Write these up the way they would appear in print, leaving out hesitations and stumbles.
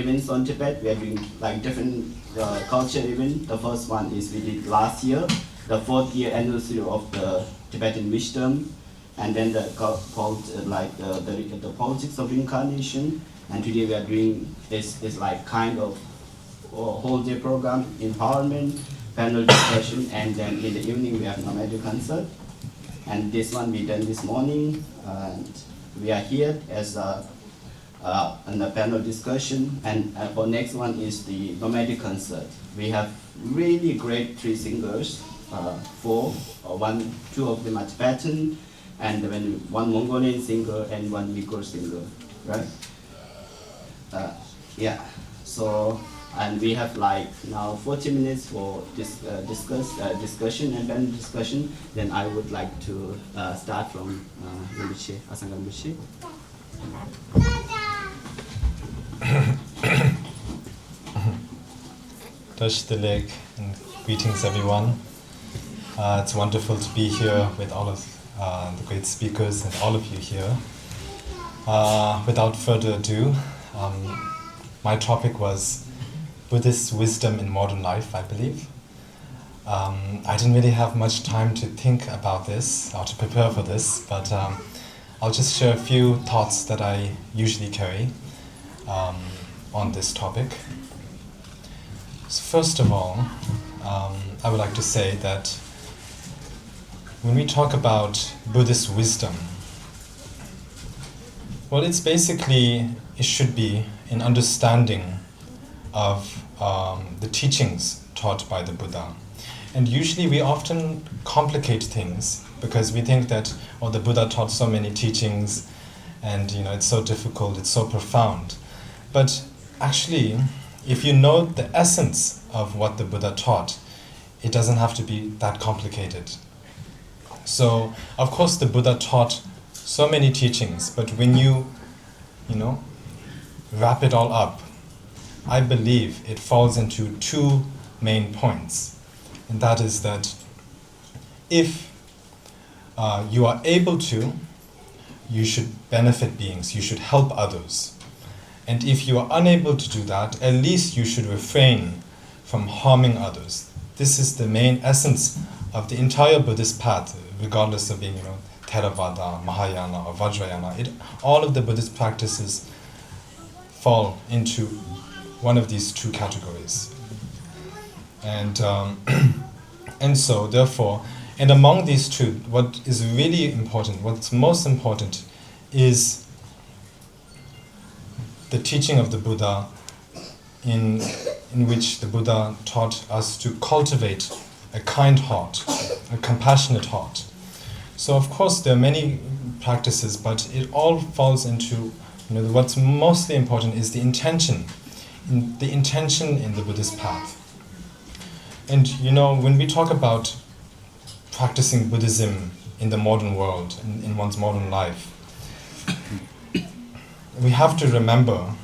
events on Tibet. We are doing like different culture event. The first one is we did last year, the 4th year anniversary of the Tibetan wisdom, and then the politics of reincarnation. And today we are doing is like kind of a whole day program, empowerment, panel discussion, and then in the evening we have nomadic concert. And this one we done this morning, and we are here as in a panel discussion. And for next one is the nomadic concert. We have really great 3 singers, 4, two of them are Tibetan, and then 1 Mongolian singer and 1 Uyghur singer, right? Yeah. So. And we have like now 40 minutes for this discussion and panel discussion. Then I would like to start from Rinpoche, Asanga Rinpoche. Dash Dilek, and greetings everyone. It's wonderful to be here with all of the great speakers and all of you here. Without further ado, my topic was Buddhist wisdom in modern life, I believe. I didn't really have much time to think about this or to prepare for this, but I'll just share a few thoughts that I usually carry on this topic. So first of all, I would like to say that when we talk about Buddhist wisdom, well, it should be an understanding of the teachings taught by the Buddha. And usually we often complicate things because we think that, the Buddha taught so many teachings and it's so difficult, it's so profound. But actually, if you know the essence of what the Buddha taught, it doesn't have to be that complicated. So, of course, the Buddha taught so many teachings, but when you wrap it all up, I believe it falls into 2 main points. And that is that if you are able to, you should benefit beings, you should help others. And if you are unable to do that, at least you should refrain from harming others. This is the main essence of the entire Buddhist path, regardless of being Theravada, Mahayana or Vajrayana. All of the Buddhist practices fall into one of these 2 categories. And so therefore, and among these 2, what is really important, what's most important is the teaching of the Buddha in which the Buddha taught us to cultivate a kind heart, a compassionate heart. So of course there are many practices, but it all falls into, what's mostly important is the intention in the Buddhist path. And when we talk about practicing Buddhism in the modern world, in one's modern life, we have to remember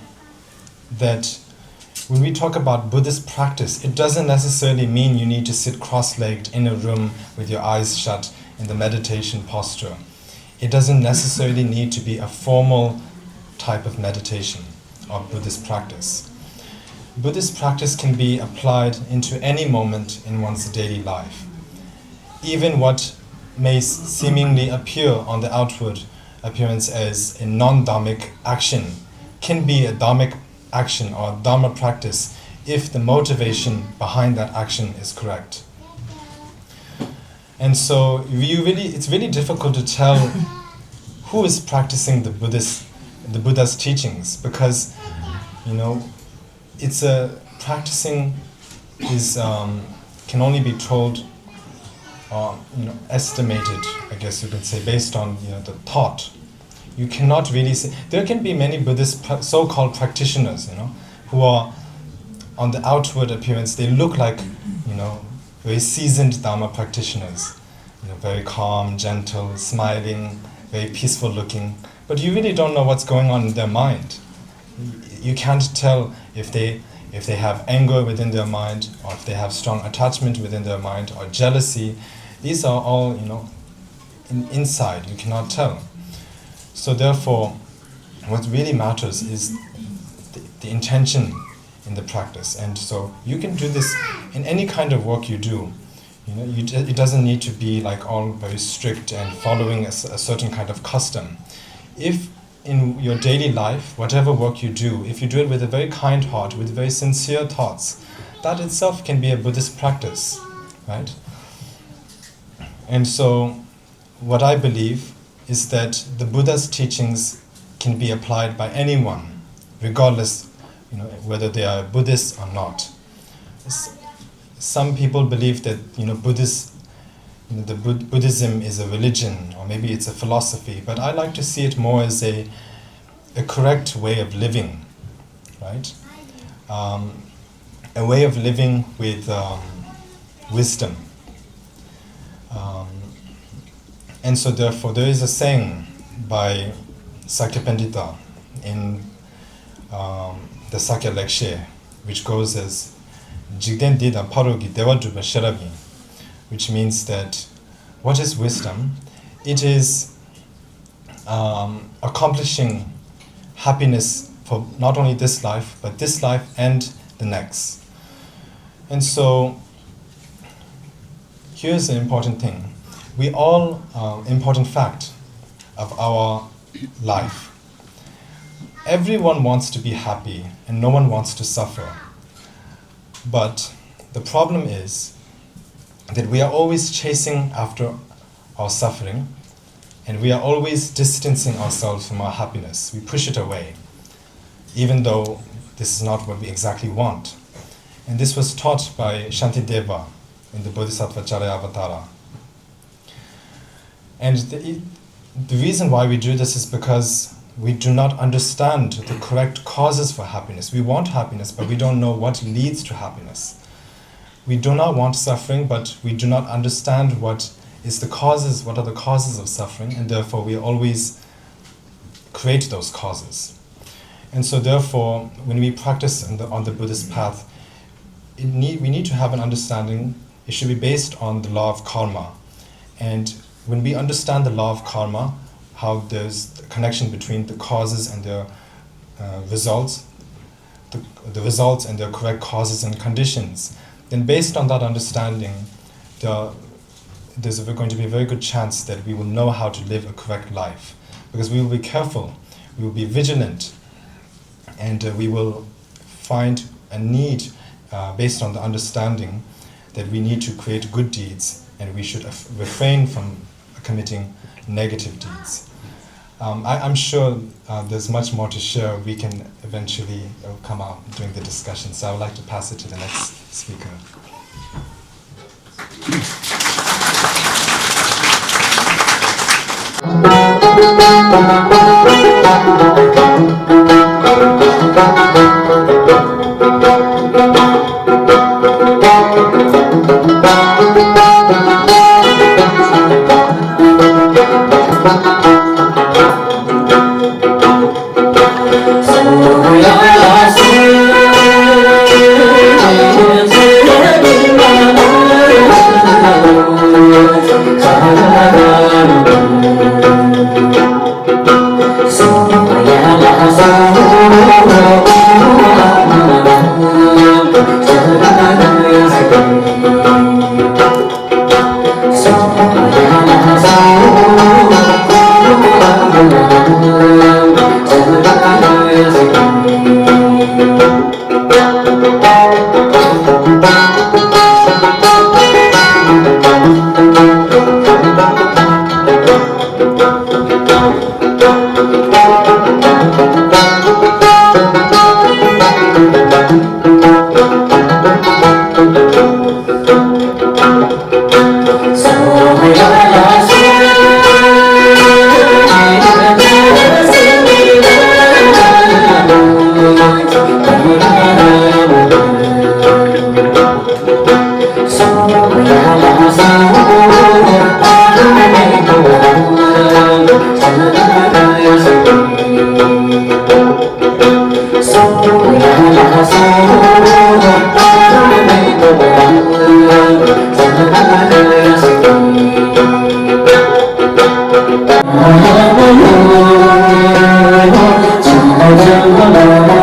that when we talk about Buddhist practice, it doesn't necessarily mean you need to sit cross-legged in a room with your eyes shut in the meditation posture. It doesn't necessarily need to be a formal type of meditation or Buddhist practice. Buddhist practice can be applied into any moment in one's daily life. Even what may seemingly appear on the outward appearance as a non-dharmic action can be a dharmic action or a dharma practice if the motivation behind that action is correct. And so it's really difficult to tell who is practicing the Buddha's teachings, because it's practicing is can only be told or estimated, I guess you could say, based on the thought. You cannot really say. There can be many Buddhist so-called practitioners, who are on the outward appearance. They look like very seasoned Dharma practitioners, very calm, gentle, smiling, very peaceful looking. But you really don't know what's going on in their mind. You can't tell if they have anger within their mind, or if they have strong attachment within their mind, or jealousy. These are all, inside. You cannot tell. So therefore, what really matters is the intention in the practice. And so you can do this in any kind of work you do. It doesn't need to be like all very strict and following a certain kind of custom. If in your daily life, whatever work you do, if you do it with a very kind heart, with very sincere thoughts, that itself can be a Buddhist practice, right? And so what I believe is that the Buddha's teachings can be applied by anyone, regardless, whether they are Buddhist or not. Some people believe that Buddhism is a religion, or maybe it's a philosophy, but I like to see it more as a correct way of living, right? A way of living with wisdom. And so therefore there is a saying by Sakya Pandita in the Sakya Lakshe, which goes as Jigden Dida Parogi Devaduba Sharabi, which means that what is wisdom? It is accomplishing happiness for not only this life, but this life and the next. And so here's an important thing. We all, important fact of our life. Everyone wants to be happy and no one wants to suffer. But the problem is that we are always chasing after our suffering and we are always distancing ourselves from our happiness. We push it away, even though this is not what we exactly want. And this was taught by Shantideva in the Bodhisattva Charyavatara. And the reason why we do this is because we do not understand the correct causes for happiness. We want happiness, but we don't know what leads to happiness. We do not want suffering, but we do not understand what are the causes of suffering, and therefore we always create those causes. And so therefore, when we practice on the Buddhist path, we need to have an understanding. It should be based on the law of karma. And when we understand the law of karma, how there's a connection between the causes and their results, the results and their correct causes and conditions, then based on that understanding, there's going to be a very good chance that we will know how to live a correct life. Because we will be careful, we will be vigilant, and we will find a need based on the understanding that we need to create good deeds and we should refrain from committing negative deeds. I'm sure there's much more to share. We can eventually come out during the discussion. So I would like to pass it to the next speaker.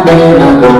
Jai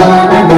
Hare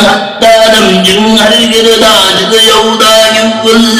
حتى نمجن هالقرداد يوضا يقول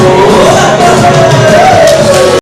Thank you.